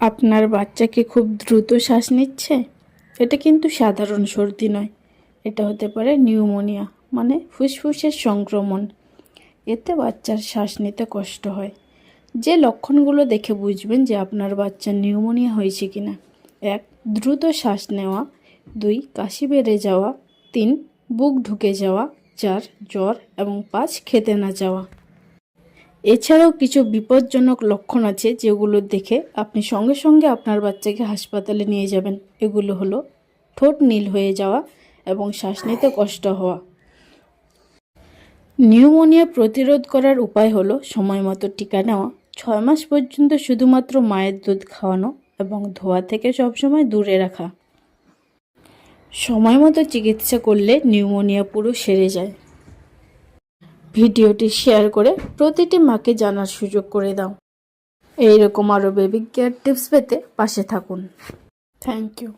আপনার বাচ্চা কি খুব দ্রুত শ্বাস নিচ্ছে? এটা কিন্তু সাধারণ সর্দি নয়, এটা হতে পারে নিউমোনিয়া, মানে ফুসফুসের সংক্রমণ। এতে বাচ্চার শ্বাস নিতে কষ্ট হয়। যে লক্ষণগুলো দেখে বুঝবেন যে আপনার বাচ্চার নিউমোনিয়া হয়েছে কিনা: 1. দ্রুত শ্বাস নেওয়া, 2. কাশি বেড়ে যাওয়া, 3. বুক ঢুকে যাওয়া, 4. জ্বর এবং 5. খেতে না যাওয়া। এছাড়াও কিছু বিপজ্জনক লক্ষণ আছে যেগুলো দেখে আপনি সঙ্গে সঙ্গে আপনার বাচ্চাকে হাসপাতালে নিয়ে যাবেন। এগুলো হলো ঠোঁট নীল হয়ে যাওয়া এবং শ্বাস নিতে কষ্ট হওয়া। নিউমোনিয়া প্রতিরোধ করার উপায় হলো সময় মতো টিকা নেওয়া, 6 মাস পর্যন্ত শুধুমাত্র মায়ের দুধ খাওয়ানো এবং ধোয়া থেকে সবসময় দূরে রাখা। সময় মতো চিকিৎসা করলে নিউমোনিয়া পুরো সেরে যায়। ভিডিওটি শেয়ার করে প্রতিটি মাকে জানার সুযোগ করে দাও। এইরকম আরও বেবি কেয়ার টিপস পেতে পাশে থাকুন। Thank you.